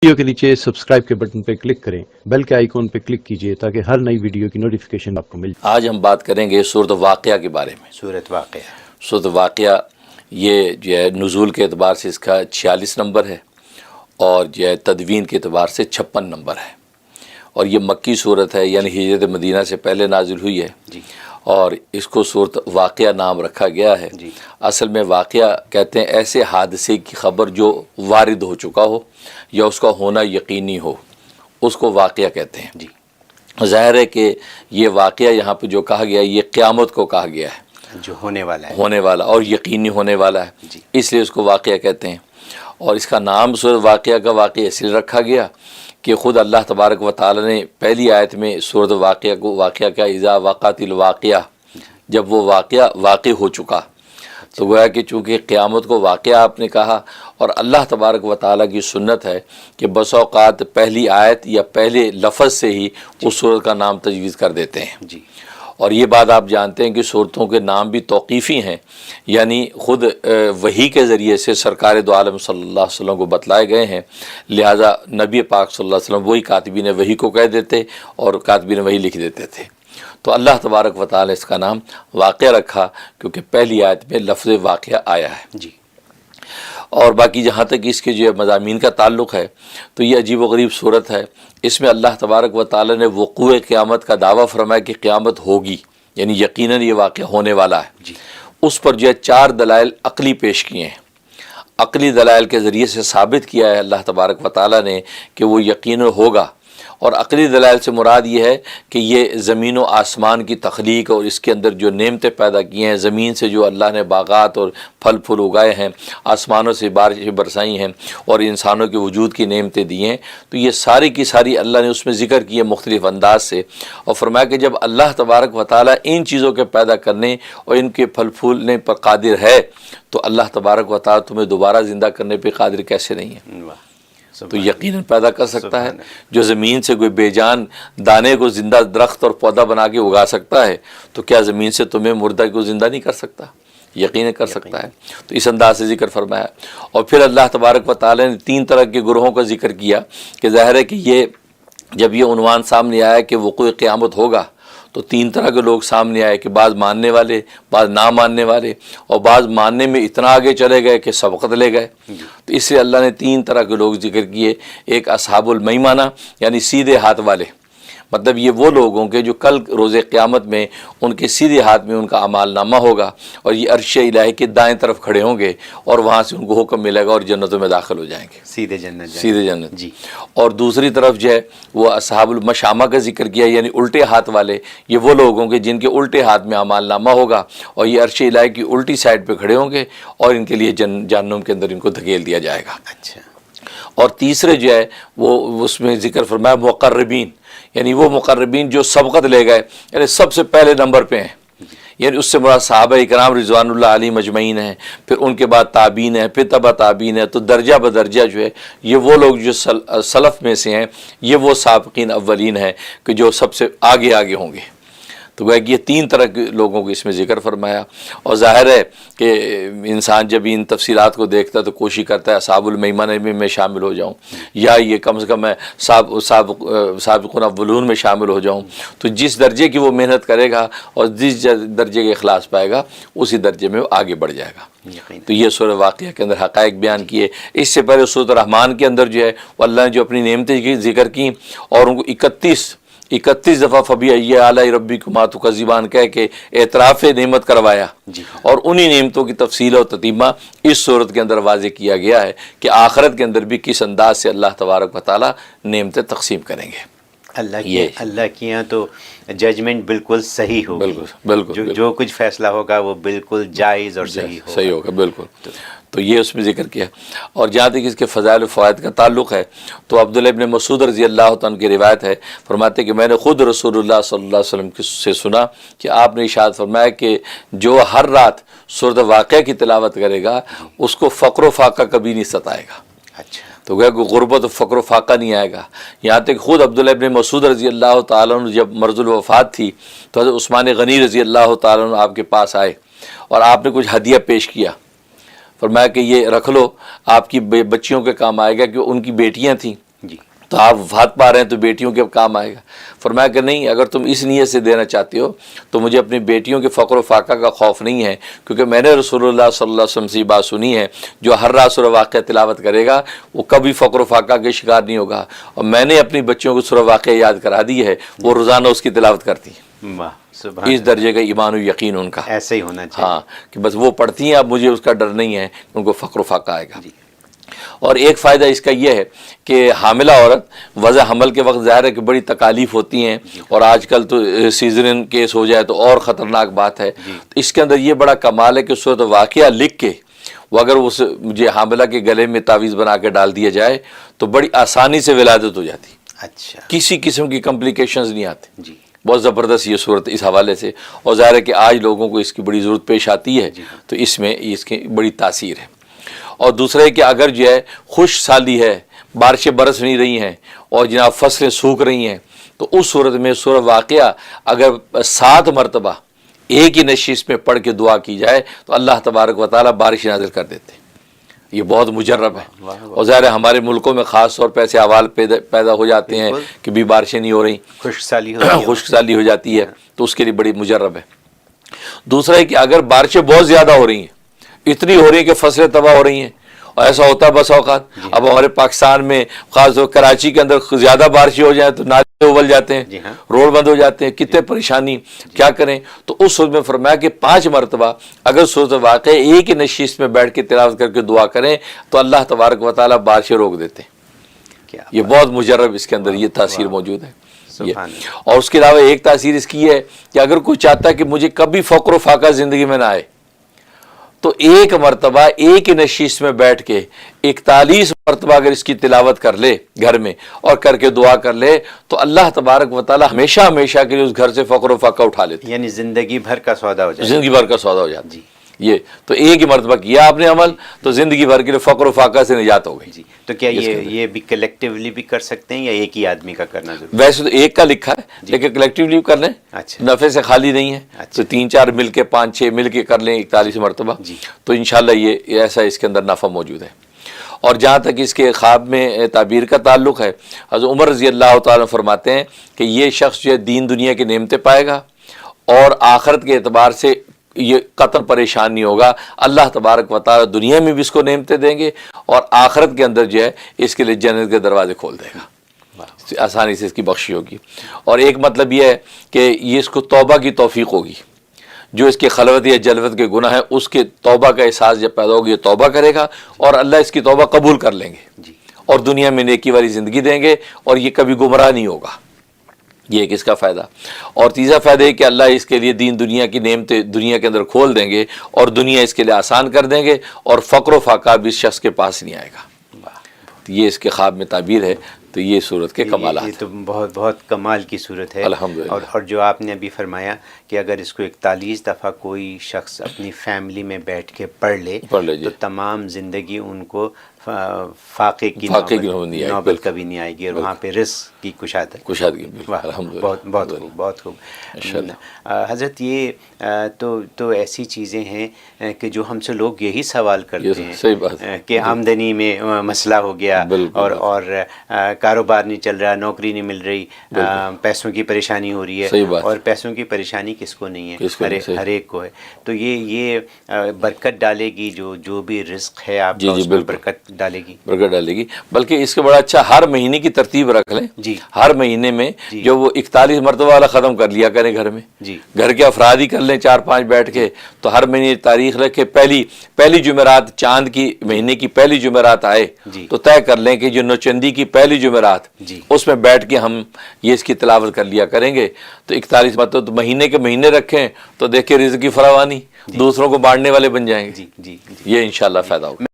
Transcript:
Video کے نیچے subscribe کے بٹن پہ کلک کریں، بیل کے آئیکن پہ کلک کیجئے تاکہ ہر نئی ویڈیو کی نوٹیفیکیشن آپ کو مل جائے۔ آج ہم بات کریں گے سورۃ واقعہ کے بارے میں۔ سورۃ واقعہ یہ جو ہے نزول کے اعتبار سے اس کا 46 نمبر ہے اور جو ہے تدوین کے اعتبار سے 56 نمبر ہے، اور یہ مکی صورت ہے، یعنی ہجرت مدینہ سے پہلے نازل ہوئی ہے اور اس کو سورۃ واقعہ نام رکھا گیا ہے۔ اصل میں واقعہ کہتے ہیں ایسے حادثے کی خبر جو وارد ہو چکا ہو یا اس کا ہونا یقینی ہو، اس کو واقعہ کہتے ہیں۔ ظاہر ہے کہ یہ واقعہ یہاں پہ جو کہا گیا ہے یہ قیامت کو کہا گیا ہے، جو ہونے والا ہے، ہونے والا اور یقینی ہونے والا ہے، اس لیے اس کو واقعہ کہتے ہیں۔ اور اس کا نام سورۃ واقعہ کا واقعہ اس لیے رکھا گیا کہ خود اللہ تبارک و تعالی نے پہلی آیت میں سورۃ واقعہ کو واقعہ کا اذا وقعت الواقعہ، جب وہ واقعہ واقع ہو چکا، تو گویا کہ چونکہ قیامت کو واقعہ آپ نے کہا، اور اللہ تبارک و تعالیٰ کی سنت ہے کہ بس اوقات پہلی آیت یا پہلے لفظ سے ہی اس سورت کا نام تجویز کر دیتے ہیں۔ اور یہ بات آپ جانتے ہیں کہ صورتوں کے نام بھی توقیفی ہیں، یعنی خود وحی کے ذریعے سے سرکار دو عالم صلی اللہ علیہ وسلم کو بتلائے گئے ہیں، لہٰذا نبی پاک صلی اللہ علیہ وسلم وہی کاتبین وحی کو کہہ دیتے اور کاتبین وحی لکھ دیتے تھے۔ تو اللہ تبارک و تعالی اس کا نام واقعہ رکھا کیونکہ پہلی آیت میں لفظ واقعہ آیا ہے۔ اور باقی جہاں تک اس کے جو مضامین کا تعلق ہے تو یہ عجیب و غریب صورت ہے۔ اس میں اللہ تبارک و تعالی نے وقوع قیامت کا دعویٰ فرمایا کہ قیامت ہوگی، یعنی یقیناً یہ واقعہ ہونے والا ہے۔ اس پر جو ہے 4 دلائل عقلی پیش کیے ہیں، عقلی دلائل کے ذریعے سے ثابت کیا ہے اللہ تبارک و تعالی نے کہ وہ یقیناً ہوگا۔ اور عقلی دلائل سے مراد یہ ہے کہ یہ زمین و آسمان کی تخلیق اور اس کے اندر جو نعمتیں پیدا کی ہیں، زمین سے جو اللہ نے باغات اور پھل پھول اگائے ہیں، آسمانوں سے بارشیں برسائی ہیں اور انسانوں کے وجود کی نعمتیں دی ہیں، تو یہ ساری کی ساری اللہ نے اس میں ذکر کی ہے مختلف انداز سے، اور فرمایا کہ جب اللہ تبارک و تعالیٰ ان چیزوں کے پیدا کرنے اور ان کے پھل پھولنے پر قادر ہے تو اللہ تبارک و تعالیٰ تمہیں دوبارہ زندہ کرنے پہ قادر کیسے نہیں ہے؟ تو یقیناً پیدا کر سکتا ہے۔ جو زمین سے کوئی بے جان دانے کو زندہ درخت اور پودا بنا کے اگا سکتا ہے تو کیا زمین سے تمہیں مردہ کو زندہ نہیں کر سکتا؟ یقیناً کر سکتا ہے۔ تو اس انداز سے ذکر فرمایا، اور پھر اللہ تبارک و تعالی نے 3 طرح کے گروہوں کا ذکر کیا کہ ظاہر ہے کہ یہ جب یہ عنوان سامنے آیا کہ وقوع قیامت ہوگا تو 3 طرح کے لوگ سامنے آئے کہ بعض ماننے والے، بعض نہ ماننے والے، اور بعض ماننے میں اتنا آگے چلے گئے کہ سبقت لے گئے۔ تو اس سے اللہ نے 3 طرح کے لوگ ذکر کیے۔ ایک اصحاب المیمنہ، یعنی سیدھے ہاتھ والے، مطلب یہ وہ لوگ ہوں گے جو کل روز قیامت میں ان کے سیدھے ہاتھ میں ان کا اعمال نامہ ہوگا اور یہ عرش الہی کے دائیں طرف کھڑے ہوں گے اور وہاں سے ان کو حکم ملے گا اور جنتوں میں داخل ہو جائیں گے، سیدھے جنت جی۔ اور دوسری طرف جو ہے وہ اصحاب المشامہ کا ذکر کیا، یعنی الٹے ہاتھ والے، یہ وہ لوگ ہوں گے جن کے الٹے ہاتھ میں اعمال نامہ ہوگا اور یہ عرش الہی کی الٹی سائڈ پہ کھڑے ہوں گے اور ان کے لیے جہنم کے اندر ان کو دھکیل دیا جائے گا۔ اچھا۔ اور تیسرے جو ہے وہ اس میں ذکر فرمایا مقربین، یعنی وہ مقربین جو سبقت لے گئے، یعنی سب سے پہلے نمبر پہ ہیں، یعنی اس سے مراد صحابہ اکرام رضوان اللہ علیہ مجمعین ہیں، پھر ان کے بعد تابعین ہیں، پھر تبع تابعین ہیں، تو درجہ بدرجہ جو ہے یہ وہ لوگ جو سلف میں سے ہیں، یہ وہ سابقین اولین ہیں کہ جو سب سے آگے آگے ہوں گے۔ تو گویا کہ یہ 3 طرح کے لوگوں کو اس میں ذکر فرمایا، اور ظاہر ہے کہ انسان جب ان تفصیلات کو دیکھتا ہے تو کوشش کرتا ہے اصحاب المیمنہ میں شامل ہو جاؤں، یا یہ کم سے کم میں سابقون اولون میں شامل ہو جاؤں۔ تو جس درجے کی وہ محنت کرے گا اور جس درجے کے اخلاص پائے گا اسی درجے میں وہ آگے بڑھ جائے گا۔ تو یہ سورہ واقعہ کے اندر حقائق بیان کیے۔ اس سے پہلے سورۃ الرحمن کے اندر جو ہے وہ اللہ نے جو اپنی نعمتیں کی ذکر کی اور ان کو 31 دفعہ فبأي آلاء ربكما تكذبان کہہ کے اعتراف نعمت کروایا، اور انہی نعمتوں کی تفصیل اور تتمہ اس صورت کے اندر واضح کیا گیا ہے کہ آخرت کے اندر بھی کس انداز سے اللہ تبارک و تعالی نعمتیں تقسیم کریں گے۔ اللہ کی یہاں تو ججمنٹ بالکل صحیح ہوگی، بالکل جو کچھ فیصلہ ہوگا وہ بالکل جائز اور صحیح ہوگا، بالکل۔ تو یہ اس میں ذکر کیا۔ اور جہاں تک اس کے فضائل و فوائد کا تعلق ہے تو عبداللہ ابن مسعود رضی اللہ عنہ کی روایت ہے، فرماتے کہ میں نے خود رسول اللہ صلی اللہ علیہ وسلم سے سنا کہ آپ نے ارشاد فرمایا کہ جو ہر رات سورۃ واقعہ کی تلاوت کرے گا اس کو فقر و فاقہ کبھی نہیں ستائے گا۔ اچھا۔ تو گویا کہ غربت و فقر و فاقہ نہیں آئے گا۔ یہاں تک خود عبداللہ ابن مسعود رضی اللہ تعالیٰ عنہ جب مرض الوفات تھی تو حضرت عثمان غنی رضی اللہ تعالیٰ عنہ آپ کے پاس آئے اور آپ نے کچھ ہدیہ پیش کیا، فرمایا کہ یہ رکھ لو، آپ کی بچیوں کے کام آئے گا، کہ ان کی بیٹیاں تھیں تو آپ وفات پا رہے ہیں تو بیٹیوں کے کام آئے گا. فرمایا کہ نہیں، اگر تم اس نیت سے دینا چاہتے ہو تو مجھے اپنی بیٹیوں کے فقر و فاقہ کا خوف نہیں ہے، کیونکہ میں نے رسول اللہ صلی اللہ علیہ وسلم سے یہ بات سنی ہے، جو ہر رات سورہ واقعہ تلاوت کرے گا وہ کبھی فقر و فاقہ کے شکار نہیں ہوگا. اور میں نے اپنی بچیوں کو سورہ واقعہ یاد کرا دی ہے، وہ روزانہ اس کی تلاوت کرتی ہیں. واہ سبحان اس درجے کا ایمان و یقین ان کا. ایسے ہی ہونا چاہیے. ہاں کہ بس وہ پڑھتی ہیں، اب مجھے اس کا ڈر نہیں ہے، ان کو فقر و فاقہ آئے گا. جی. اور ایک فائدہ اس کا یہ ہے کہ حاملہ عورت وضع حمل کے وقت ظاہر ہے کہ بڑی تکالیف ہوتی ہیں، اور آج کل تو سیزرین کیس ہو جائے تو اور خطرناک بات ہے. اس کے اندر یہ بڑا کمال ہے کہ صورت واقعہ لکھ کے وہ اگر اس مجھے حاملہ کے گلے میں تعویذ بنا کے ڈال دیا جائے تو بڑی آسانی سے ولادت ہو جاتی، اچھا کسی قسم کی کمپلیکیشنز نہیں آتے. جی بہت زبردست یہ صورت اس حوالے سے. اور ظاہر ہے کہ آج لوگوں کو اس کی بڑی ضرورت پیش آتی ہے، تو اس میں اس کی بڑی تاثیر ہے. اور دوسرا ہے کہ اگر جو ہے خشک سالی ہے، بارشیں برس نہیں رہی ہیں اور جناب فصلیں سوکھ رہی ہیں، تو اس صورت میں سورہ واقعہ اگر 7 مرتبہ ایک ہی نشست میں پڑھ کے دعا کی جائے تو اللہ تبارک و تعالیٰ بارش نازل کر دیتے ہیں. یہ بہت مجرب ہے. اور ظاہر ہے ہمارے ملکوں میں خاص طور پہ ایسے احوال پیدا ہو جاتے ہیں کہ بھی بارشیں نہیں ہو رہی، خشک سالی ہو جاتی ہے، تو اس کے لیے بڑی مجرب ہے. دوسرا ہے کہ اگر بارشیں بہت زیادہ ہو رہی ہیں، اتنی ہو رہی ہیں کہ فصلیں تباہ ہو رہی ہیں، اور ایسا ہوتا ہے بس اوقات. اب ہمارے پاکستان میں خاص طور کراچی کے اندر زیادہ بارشیں ہو جائیں تو نالے ابل جاتے ہیں، روڈ بند ہو جاتے ہیں، کتنے پریشانی، کیا کریں. تو اس صورت میں فرمایا کہ 5 مرتبہ اگر صورت واقع ایک ہی نشست میں بیٹھ کے تلاوت کر کے دعا کریں تو اللہ تبارک و تعالیٰ بارشیں روک دیتے ہیں. یہ بہت مجرب اس کے اندر یہ تاثیر موجود ہے. اور اس کے علاوہ ایک تاثیر اس کی ہے کہ اگر کوئی چاہتا ہے کہ مجھے کبھی فقر و فاقہ زندگی میں نہ آئے تو ایک مرتبہ ایک ہی نشست میں بیٹھ کے 41 مرتبہ اگر اس کی تلاوت کر لے گھر میں اور کر کے دعا کر لے تو اللہ تبارک و تعالیٰ ہمیشہ ہمیشہ کے لیے اس گھر سے فقر و فاقہ اٹھا لیتے ہیں. یعنی زندگی بھر کا سودا ہو جائے. زندگی بھر کا سودا ہو جاتا. جی یہ تو ایک ہی مرتبہ کیا آپ نے عمل تو زندگی بھر کے لیے فقر و فاقہ سے نجات ہو گئی. جی. تو کیا یہ بھی کلیکٹیولی بھی کر سکتے ہیں یا ایک ہی آدمی کا کرنا ضروری؟ ویسے تو ایک کا لکھا ہے لیکن کلیکٹیولی کر لیں، اچھا نفع سے خالی نہیں ہے. تو 3-4 مل کے 5-6 مل کے کر لیں 41 مرتبہ، تو انشاءاللہ یہ ایسا اس کے اندر نفع موجود ہے. اور جہاں تک اس کے خواب میں تعبیر کا تعلق ہے، حضرت عمر رضی اللہ تعالیٰ فرماتے ہیں کہ یہ شخص جو ہے دین دنیا کی نعمتیں پائے گا اور آخرت کے اعتبار سے یہ قطر پریشان نہیں ہوگا. اللہ تبارک و تعالیٰ دنیا میں بھی اس کو نعمتیں دیں گے اور آخرت کے اندر جو ہے اس کے لیے جنت کے دروازے کھول دے گا، آسانی سے اس کی بخشی ہوگی. اور ایک مطلب یہ ہے کہ یہ اس کو توبہ کی توفیق ہوگی. جو اس کے خلوت یا جلوت کے گناہ ہیں اس کے توبہ کا احساس جب پیدا ہوگی یہ توبہ کرے گا اور اللہ اس کی توبہ قبول کر لیں گے اور دنیا میں نیکی والی زندگی دیں گے اور یہ کبھی گمراہ نہیں ہوگا. یہ ایک اس کا فائدہ. اور تیسرا فائدہ ہے کہ اللہ اس کے لیے دین دنیا کی نعمتیں دنیا کے اندر کھول دیں گے اور دنیا اس کے لیے آسان کر دیں گے اور فقر و فاقہ بھی اس شخص کے پاس نہیں آئے گا. یہ اس کے خواب میں تعبیر ہے. تو یہ صورت کے کمالات یہ تو بہت بہت کمال کی صورت ہے الحمدللہ. اور جو آپ نے ابھی فرمایا کہ اگر اس کو 41 دفعہ کوئی شخص اپنی فیملی میں بیٹھ کے پڑھ لے تو تمام زندگی ان کو فاقے کی نوبت کبھی نہیں آئے گی اور وہاں پہ رزق کی کشادگی. بہت خوب. حضرت یہ تو ایسی چیزیں ہیں کہ جو ہم سے لوگ یہی سوال کرتے ہیں کہ آمدنی میں مسئلہ ہو گیا اور کاروبار نہیں چل رہا، نوکری نہیں مل رہی، پیسوں کی پریشانی ہو رہی ہے. اور پیسوں کی پریشانی کس کو نہیں ہے؟ ہر ایک کو ہے. تو یہ برکت ڈالے گی، جو بھی رزق ہے آپ کا اس میں برکت ڈالے گی. بلکہ اس کے بڑا اچھا ہر مہینے کی ترتیب رکھ لیں. ہر مہینے میں جو وہ 41 مرتبہ والا ختم کر لیا کریں گھر میں. گھر کے افراد ہی کر لیں 4-5 بیٹھ کے. تو ہر مہینے تاریخ رکھ کے پہلی جمعرات چاند کی مہینے کی پہلی جمعرات آئے تو طے کر لیں کہ جو نوچندی کی پہلی جمعرات اس میں بیٹھ کے ہم یہ اس کی تلاوت کر لیا کریں گے. تو 41 مرتبہ تو مہینے کے مہینے رکھیں تو دیکھیں رزق کی فراوانی دوسروں کو بانٹنے والے بن جائیں گے. یہ انشاءاللہ فائدہ ہوگا.